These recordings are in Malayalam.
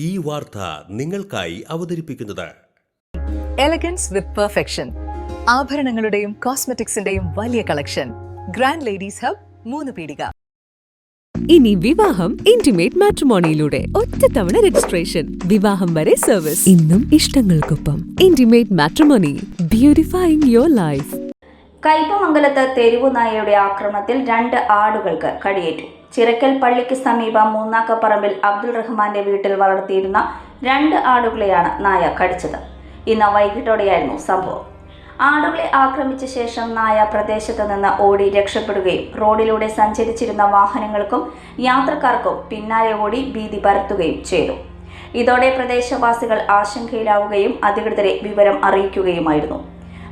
ഈ വാർത്ത നിങ്ങൾക്കായി അവതരിപ്പിക്കുന്നത് എലഗൻസ് വിത്ത് പെർഫെക്ഷൻ, ആഭരണങ്ങളുടെയും കോസ്മെറ്റിക്സിന്റെയും വലിയ കളക്ഷൻ. ഗ്രാൻഡ് ലേഡീസ് ഹബ്, 3 പീടിക. ഇനി വിവാഹം ഇന്റിമേറ്റ് മാട്രിമോണിയിലൂടെ ഒറ്റത്തവണ രജിസ്ട്രേഷൻ, വിവാഹം വരെ സർവീസ്. ഇന്നും ഇഷ്ടങ്ങൾക്കൊപ്പം ഇന്റിമേറ്റ് മാട്രിമോണി, ബ്യൂട്ടിഫൈയിങ് യുവർ ലൈഫ്. കയ്പമംഗലത്ത് തെരുവുനായയുടെ ആക്രമണത്തിൽ 2 ആടുകൾക്ക് കടിയേറ്റു. ചിറക്കൽ പള്ളിക്ക് സമീപം മൂന്നാക്കപ്പറമ്പിൽ അബ്ദുൾ റഹ്മാന്റെ വീട്ടിൽ വളർത്തിയിരുന്ന 2 ആടുകളെയാണ് നായ കടിച്ചത്. ഇന്ന് വൈകിട്ടോടെയായിരുന്നു സംഭവം. ആടുകളെ ആക്രമിച്ച ശേഷം നായ പ്രദേശത്ത് നിന്ന് ഓടി രക്ഷപ്പെടുകയും റോഡിലൂടെ സഞ്ചരിച്ചിരുന്ന വാഹനങ്ങൾക്കും യാത്രക്കാർക്കും പിന്നാലെ ഓടി ഭീതി പരത്തുകയും ചെയ്തു. ഇതോടെ പ്രദേശവാസികൾ ആശങ്കയിലാവുകയും അധികൃതരെ വിവരം അറിയിക്കുകയുമായിരുന്നു.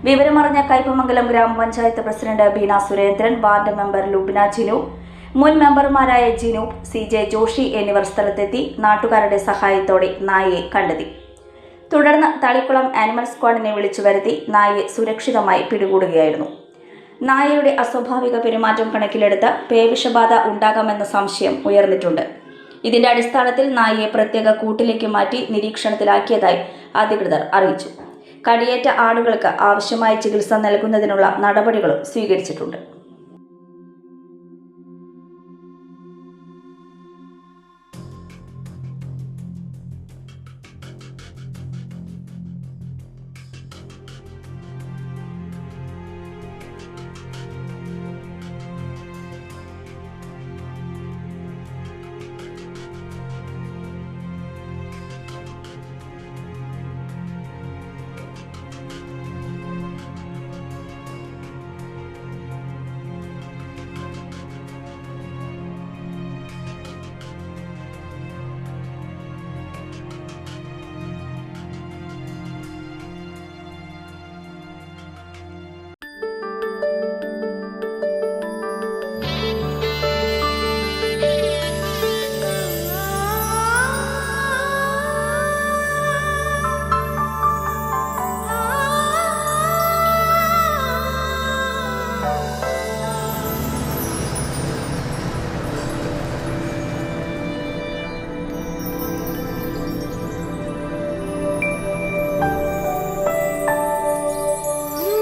വിവരമറിഞ്ഞ കയ്പമംഗലം ഗ്രാമപഞ്ചായത്ത് president Beena Surendran, ward member Lubna Jinu, മുൻ മെമ്പർമാരായ ജിനു, CJ ജോഷി എന്നിവർ സ്ഥലത്തെത്തി നാട്ടുകാരുടെ സഹായത്തോടെ നായയെ കണ്ടെത്തി. തുടർന്ന് തളിക്കുളം ആനിമൽ സ്ക്വാഡിനെ വിളിച്ചു വരുത്തി നായയെ സുരക്ഷിതമായി പിടികൂടുകയായിരുന്നു. നായയുടെ അസ്വാഭാവിക പെരുമാറ്റം കണക്കിലെടുത്ത് പേവിഷബാധ ഉണ്ടാകാമെന്ന സംശയം ഉയർന്നിട്ടുണ്ട്. ഇതിന്റെ അടിസ്ഥാനത്തിൽ നായയെ പ്രത്യേക കൂട്ടിലേക്ക് മാറ്റി നിരീക്ഷണത്തിലാക്കിയതായി അധികൃതർ അറിയിച്ചു. കടിയേറ്റ ആടുകൾക്ക് ആവശ്യമായ ചികിത്സ നൽകുന്നതിനുള്ള നടപടികളും സ്വീകരിച്ചിട്ടുണ്ട്.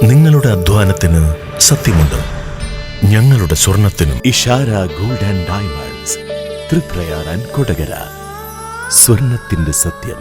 നിങ്ങളുടെ അധ്വാനത്തിന് സത്യമുണ്ട്. ഞങ്ങളുടെ സ്വർണത്തിനും Ishara gold and diamonds, Triprayar and Kodakara. സ്വർണത്തിന്റെ സത്യം.